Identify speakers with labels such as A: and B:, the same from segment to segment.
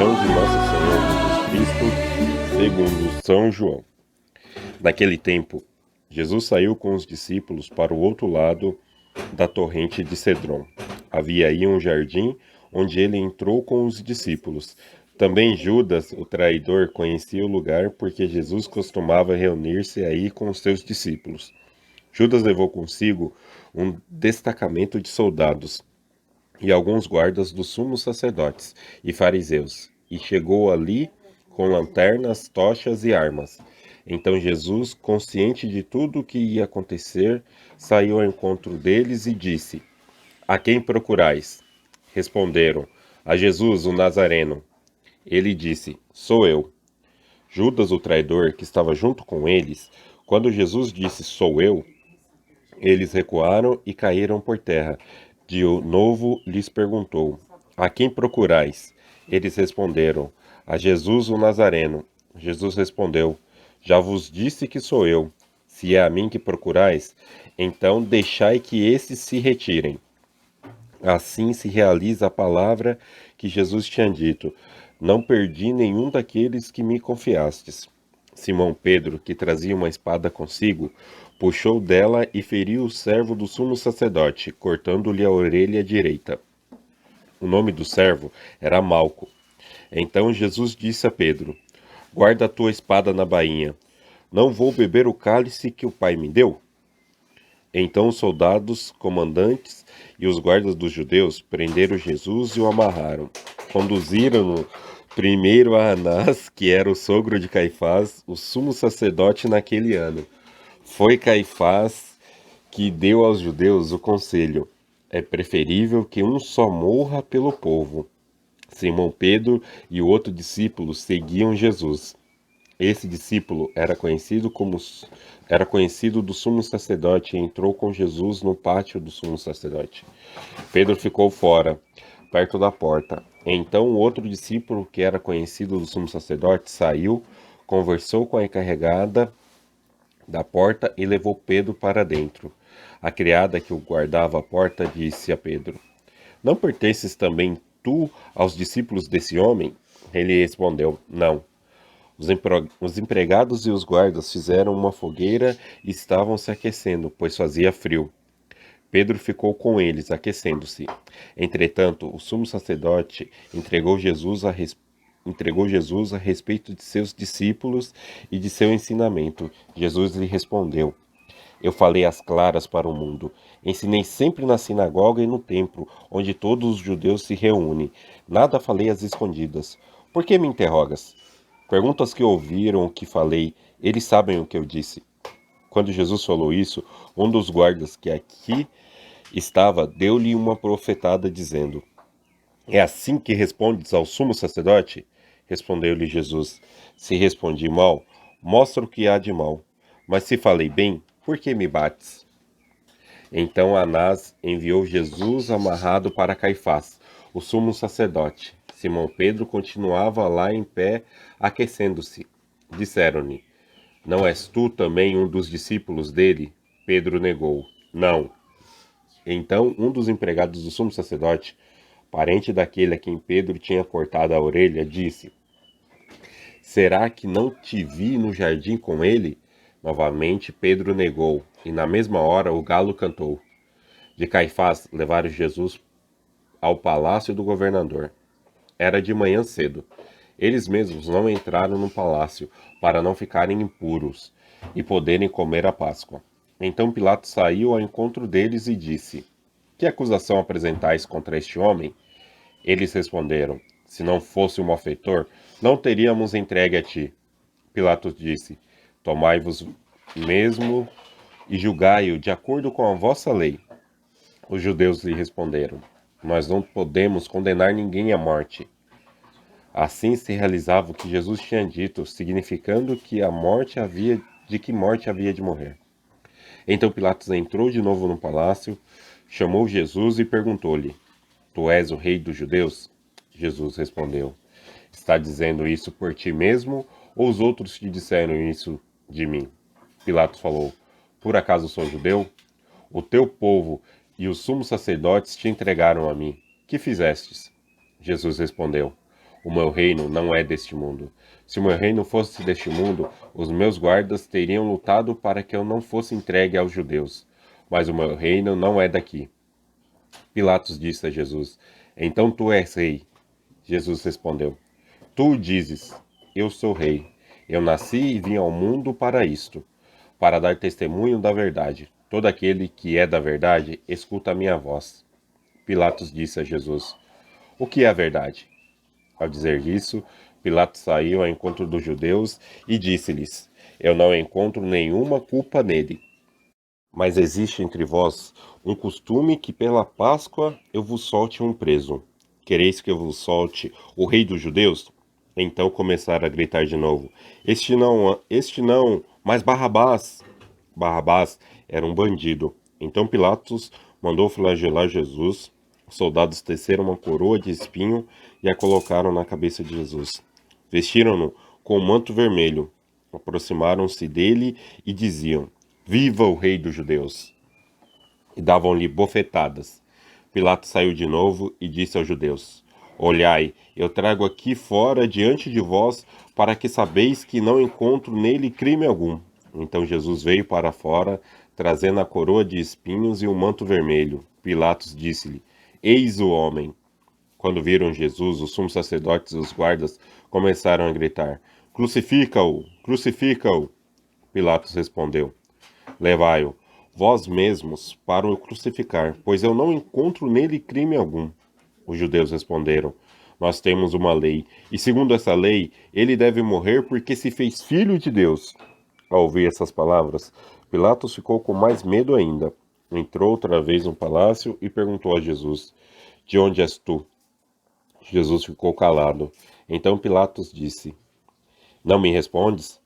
A: paixão de Nosso Senhor Jesus Cristo, segundo São João. Naquele tempo, Jesus saiu com os discípulos para o outro lado da torrente de Cedron. Havia aí um jardim onde ele entrou com os discípulos. Também Judas, o traidor, conhecia o lugar porque Jesus costumava reunir-se aí com os seus discípulos. Judas levou consigo um destacamento de soldados e alguns guardas dos sumos sacerdotes e fariseus, e chegou ali com lanternas, tochas e armas. Então Jesus, consciente de tudo o que ia acontecer, saiu ao encontro deles e disse: A quem procurais? Responderam: A Jesus, o Nazareno. Ele disse: Sou eu. Judas, o traidor, que estava junto com eles, quando Jesus disse: Sou eu, eles recuaram e caíram por terra. De novo lhes perguntou: A quem procurais? Eles responderam: A Jesus o Nazareno. Jesus respondeu: Já vos disse que sou eu. Se é a mim que procurais, então deixai que esses se retirem. Assim se realiza a palavra que Jesus tinha dito: Não perdi nenhum daqueles que me confiastes. Simão Pedro, que trazia uma espada consigo, puxou dela e feriu o servo do sumo sacerdote, cortando-lhe a orelha direita. O nome do servo era Malco. Então Jesus disse a Pedro: Guarda a tua espada na bainha. Não vou beber o cálice que o Pai me deu? Então os soldados, comandantes e os guardas dos judeus prenderam Jesus e o amarraram. Conduziram-no primeiro a Anás, que era o sogro de Caifás, o sumo sacerdote naquele ano. Foi Caifás que deu aos judeus o conselho: é preferível que um só morra pelo povo. Simão Pedro e o outro discípulo seguiam Jesus. Esse discípulo era conhecido do sumo sacerdote e entrou com Jesus no pátio do sumo sacerdote. Pedro ficou fora, perto da porta. Então o outro discípulo, que era conhecido do sumo sacerdote, saiu, conversou com a encarregada da porta e levou Pedro para dentro. A criada que o guardava à porta disse a Pedro: Não pertences também tu aos discípulos desse homem? Ele respondeu: Não. Os empregados e os guardas fizeram uma fogueira e estavam se aquecendo, pois fazia frio. Pedro ficou com eles, aquecendo-se. Entretanto, o sumo sacerdote entregou Jesus a respeito de seus discípulos e de seu ensinamento. Jesus lhe respondeu: Eu falei às claras para o mundo. Ensinei sempre na sinagoga e no templo, onde todos os judeus se reúnem. Nada falei às escondidas. Por que me interrogas? Pergunta aos que ouviram o que falei. Eles sabem o que eu disse. Quando Jesus falou isso, um dos guardas que aqui estava deu-lhe uma profetada, dizendo: É assim que respondes ao sumo sacerdote? Respondeu-lhe Jesus: Se respondi mal, mostra o que há de mal. Mas se falei bem, por que me bates? Então Anás enviou Jesus amarrado para Caifás, o sumo sacerdote. Simão Pedro continuava lá em pé, aquecendo-se. Disseram-lhe: Não és tu também um dos discípulos dele? Pedro negou: Não. Então um dos empregados do sumo sacerdote, parente daquele a quem Pedro tinha cortado a orelha, disse: Será que não te vi no jardim com ele? Novamente Pedro negou, e na mesma hora o galo cantou. De Caifás levaram Jesus ao palácio do governador. Era de manhã cedo. Eles mesmos não entraram no palácio para não ficarem impuros e poderem comer a Páscoa. Então Pilatos saiu ao encontro deles e disse: Que acusação apresentais contra este homem? Eles responderam: Se não fosse um malfeitor, não teríamos entregue a ti. Pilatos disse: Tomai-vos mesmo e julgai-o de acordo com a vossa lei. Os judeus lhe responderam: Nós não podemos condenar ninguém à morte. Assim se realizava o que Jesus tinha dito, significando que que morte havia de morrer. Então Pilatos entrou de novo no palácio, chamou Jesus e perguntou-lhe: Tu és o rei dos judeus? Jesus respondeu: Está dizendo isso por ti mesmo, ou os outros te disseram isso de mim? Pilatos falou: Por acaso sou judeu? O teu povo e os sumos sacerdotes te entregaram a mim. Que fizestes? Jesus respondeu: O meu reino não é deste mundo. Se o meu reino fosse deste mundo, os meus guardas teriam lutado para que eu não fosse entregue aos judeus. Mas o meu reino não é daqui. Pilatos disse a Jesus: Então tu és rei. Jesus respondeu: Tu o dizes, eu sou rei. Eu nasci e vim ao mundo para isto, para dar testemunho da verdade. Todo aquele que é da verdade, escuta a minha voz. Pilatos disse a Jesus: O que é a verdade? Ao dizer isso, Pilatos saiu ao encontro dos judeus e disse-lhes: Eu não encontro nenhuma culpa nele. Mas existe entre vós um costume que pela Páscoa eu vos solte um preso. Quereis que eu vos solte o rei dos judeus? Então começaram a gritar de novo: este não, mas Barrabás! Barrabás era um bandido. Então Pilatos mandou flagelar Jesus. Os soldados teceram uma coroa de espinho e a colocaram na cabeça de Jesus. Vestiram-no com um manto vermelho. Aproximaram-se dele e diziam: Viva o rei dos judeus! E davam-lhe bofetadas. Pilatos saiu de novo e disse aos judeus: Olhai, eu trago aqui fora diante de vós, para que sabeis que não encontro nele crime algum. Então Jesus veio para fora, trazendo a coroa de espinhos e o manto vermelho. Pilatos disse-lhe: Eis o homem. Quando viram Jesus, os sumos sacerdotes e os guardas começaram a gritar: Crucifica-o! Crucifica-o! Pilatos respondeu: Levai-o, vós mesmos, para o crucificar, pois eu não encontro nele crime algum. Os judeus responderam: Nós temos uma lei, e segundo essa lei, ele deve morrer porque se fez filho de Deus. Ao ouvir essas palavras, Pilatos ficou com mais medo ainda. Entrou outra vez no palácio e perguntou a Jesus: De onde és tu? Jesus ficou calado. Então Pilatos disse: Não me respondes?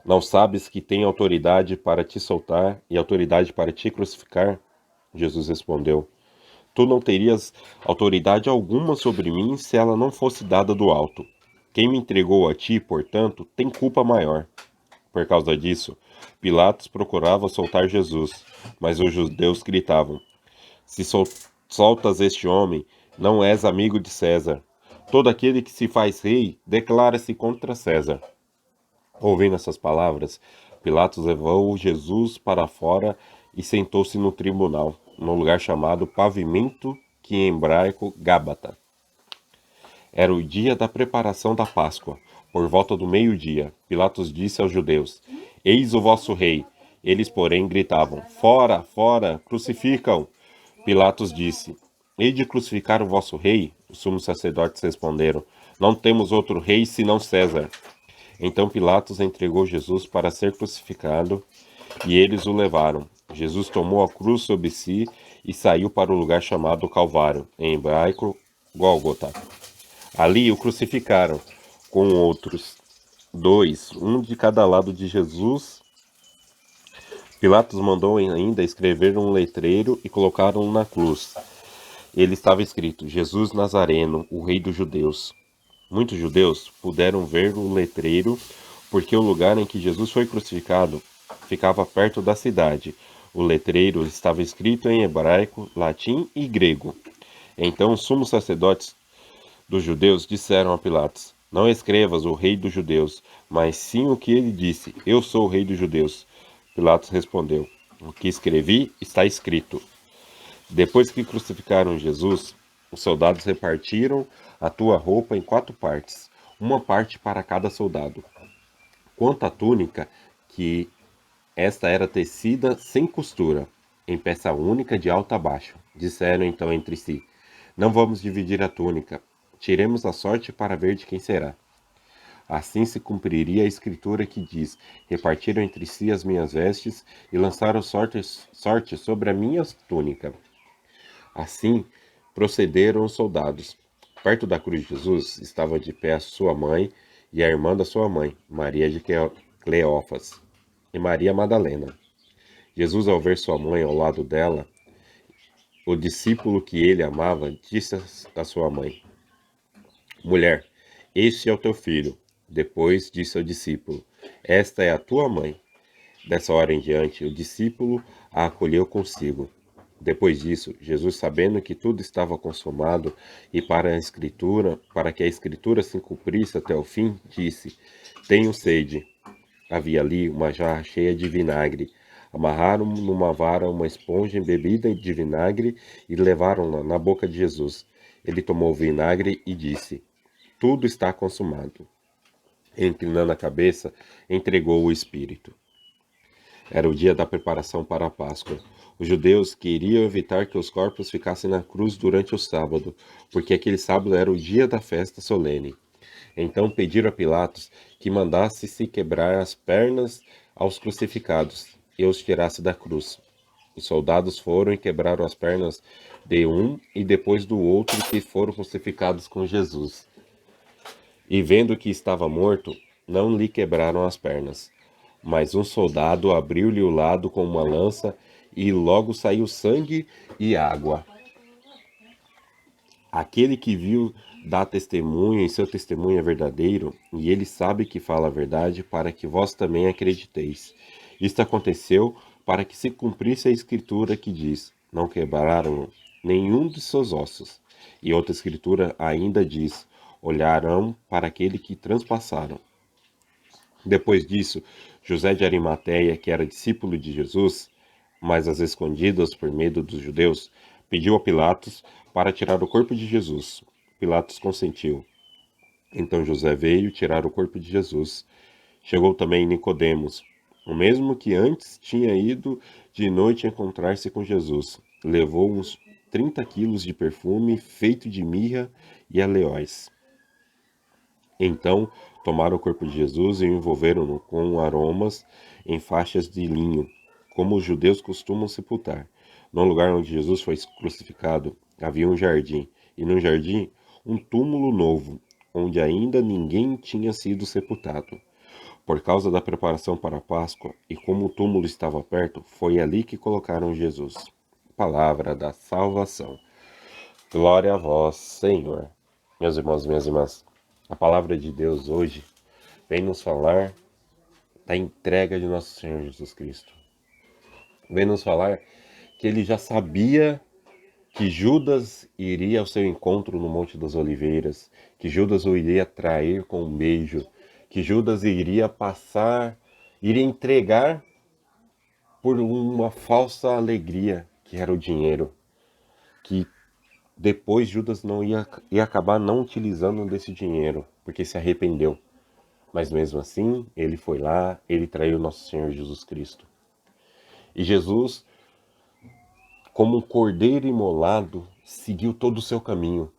A: Não sabes que tenho autoridade para te soltar e autoridade para te crucificar? Jesus respondeu: Tu não terias autoridade alguma sobre mim se ela não fosse dada do alto. Quem me entregou a ti, portanto, tem culpa maior. Por causa disso, Pilatos procurava soltar Jesus, mas os judeus gritavam: Se soltas este homem, não és amigo de César. Todo aquele que se faz rei declara-se contra César. Ouvindo essas palavras, Pilatos levou Jesus para fora e sentou-se no tribunal, no lugar chamado Pavimento, que em hebraico Gábata. Era o dia da preparação da Páscoa. Por volta do meio-dia, Pilatos disse aos judeus: Eis o vosso rei. Eles, porém, gritavam: Fora, fora, crucificam! Pilatos disse: Hei de crucificar o vosso rei? Os sumos sacerdotes responderam: Não temos outro rei senão César. Então Pilatos entregou Jesus para ser crucificado, e eles o levaram. Jesus tomou a cruz sobre si e saiu para o lugar chamado Calvário, em hebraico Gólgota. Ali o crucificaram, com outros dois, um de cada lado de Jesus. Pilatos mandou ainda escrever um letreiro e colocaram na cruz. Ele estava escrito: Jesus Nazareno, o Rei dos Judeus. Muitos judeus puderam ver o letreiro porque o lugar em que Jesus foi crucificado ficava perto da cidade. O letreiro estava escrito em hebraico, latim e grego. Então os sumos sacerdotes dos judeus disseram a Pilatos: Não escrevas o rei dos judeus, mas sim o que ele disse: Eu sou o rei dos judeus. Pilatos respondeu: O que escrevi está escrito. Depois que crucificaram Jesus, os soldados repartiram a tua roupa em 4 partes, uma parte para cada soldado. Quanto à túnica, que esta era tecida sem costura, em peça única de alto a baixo. Disseram então entre si: Não vamos dividir a túnica. Tiremos a sorte para ver de quem será. Assim se cumpriria a escritura que diz: Repartiram entre si as minhas vestes e lançaram sorte sobre a minha túnica. Assim procederam os soldados. Perto da cruz de Jesus estava de pé a sua mãe e a irmã da sua mãe, Maria de Cleófas, e Maria Madalena. Jesus, ao ver sua mãe ao lado dela, o discípulo que ele amava, disse à sua mãe: Mulher, este é o teu filho. Depois disse ao discípulo: Esta é a tua mãe. Dessa hora em diante, o discípulo a acolheu consigo. Depois disso, Jesus, sabendo que tudo estava consumado e para que a escritura se cumprisse até o fim, disse: Tenho sede. Havia ali uma jarra cheia de vinagre. Amarraram numa vara uma esponja embebida de vinagre e levaram-na na boca de Jesus. Ele tomou o vinagre e disse: Tudo está consumado. Inclinando a cabeça, entregou o espírito. Era o dia da preparação para a Páscoa. Os judeus queriam evitar que os corpos ficassem na cruz durante o sábado, porque aquele sábado era o dia da festa solene. Então pediram a Pilatos que mandasse se quebrar as pernas aos crucificados e os tirasse da cruz. Os soldados foram e quebraram as pernas de um e depois do outro que foram crucificados com Jesus. E vendo que estava morto, não lhe quebraram as pernas. Mas um soldado abriu-lhe o lado com uma lança e logo saiu sangue e água. Aquele que viu dá testemunho, e seu testemunho é verdadeiro, e ele sabe que fala a verdade, para que vós também acrediteis. Isto aconteceu para que se cumprisse a escritura que diz: Não quebraram nenhum de seus ossos. E outra escritura ainda diz: Olharão para aquele que transpassaram. Depois disso, José de Arimateia, que era discípulo de Jesus, mas às escondidas por medo dos judeus, pediu a Pilatos para tirar o corpo de Jesus. Pilatos consentiu. Então José veio tirar o corpo de Jesus. Chegou também Nicodemos, o mesmo que antes tinha ido de noite encontrar-se com Jesus. Levou uns 30 quilos de perfume feito de mirra e aleóis. Então tomaram o corpo de Jesus e o envolveram-no com aromas em faixas de linho, como os judeus costumam sepultar. No lugar onde Jesus foi crucificado havia um jardim, e no jardim um túmulo novo, onde ainda ninguém tinha sido sepultado. Por causa da preparação para a Páscoa, e como o túmulo estava perto, foi ali que colocaram Jesus. Palavra da salvação. Glória a vós, Senhor. Meus irmãos e minhas irmãs, a palavra de Deus hoje vem nos falar da entrega de nosso Senhor Jesus Cristo. Vem nos falar que ele já sabia que Judas iria ao seu encontro no Monte das Oliveiras, que Judas o iria trair com um beijo, que Judas iria entregar por uma falsa alegria, que era o dinheiro, que depois Judas não ia acabar não utilizando desse dinheiro, porque se arrependeu. Mas mesmo assim, ele foi lá, ele traiu nosso Senhor Jesus Cristo. E Jesus, como um cordeiro imolado, seguiu todo o seu caminho.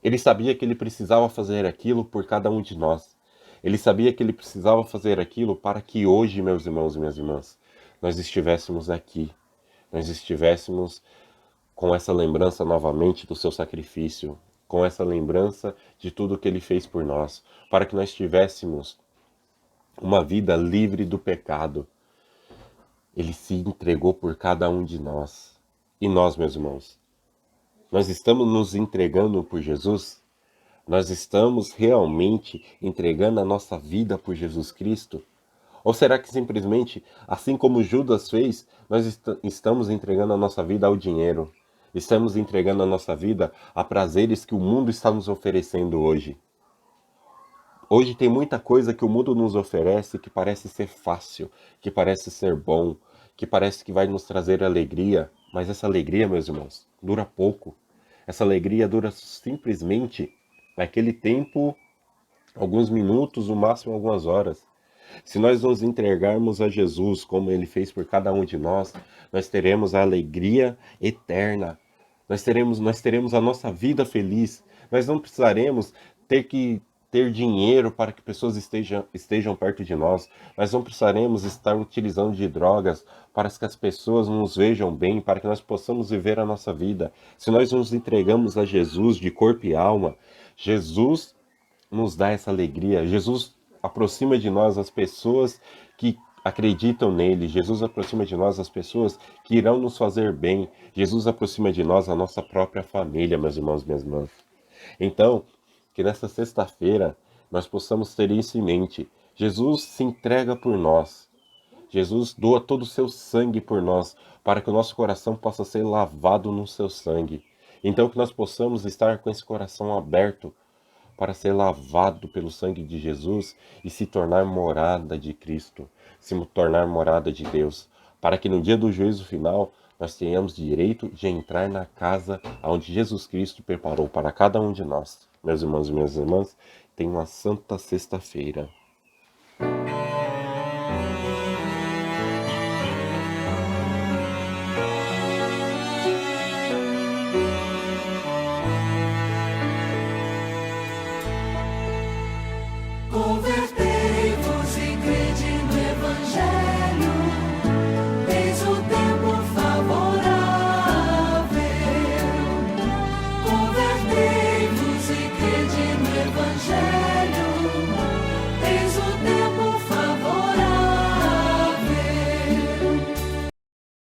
A: Ele sabia que ele precisava fazer aquilo por cada um de nós. Ele sabia que ele precisava fazer aquilo para que hoje, meus irmãos e minhas irmãs, nós estivéssemos aqui. Nós estivéssemos com essa lembrança novamente do seu sacrifício, com essa lembrança de tudo que ele fez por nós, para que nós tivéssemos uma vida livre do pecado. Ele se entregou por cada um de nós. E nós, meus irmãos, nós estamos nos entregando por Jesus? Nós estamos realmente entregando a nossa vida por Jesus Cristo? Ou será que simplesmente, assim como Judas fez, nós estamos entregando a nossa vida ao dinheiro? Estamos entregando a nossa vida a prazeres que o mundo está nos oferecendo hoje. Hoje tem muita coisa que o mundo nos oferece que parece ser fácil, que parece ser bom, que parece que vai nos trazer alegria, mas essa alegria, meus irmãos, dura pouco. Essa alegria dura simplesmente naquele tempo, alguns minutos, no máximo algumas horas. Se nós nos entregarmos a Jesus como ele fez por cada um de nós teremos a alegria eterna. Nós teremos a nossa vida feliz. Nós não precisaremos ter dinheiro para que pessoas estejam perto de nós. Nós não precisaremos estar utilizando de drogas para que as pessoas nos vejam bem, para que nós possamos viver a nossa vida. Se nós nos entregamos a Jesus de corpo e alma, Jesus nos dá essa alegria. Jesus aproxima de nós as pessoas que acreditam nele. Jesus aproxima de nós as pessoas que irão nos fazer bem. Jesus aproxima de nós a nossa própria família, meus irmãos e minhas irmãs. Então, que nesta sexta-feira nós possamos ter isso em mente. Jesus se entrega por nós. Jesus doa todo o seu sangue por nós, para que o nosso coração possa ser lavado no seu sangue. Então que nós possamos estar com esse coração aberto para ser lavado pelo sangue de Jesus e se tornar morada de Cristo, se tornar morada de Deus, para que no dia do juízo final nós tenhamos direito de entrar na casa onde Jesus Cristo preparou para cada um de nós. Meus irmãos e minhas irmãs, tenham uma santa sexta-feira.
B: Conversa.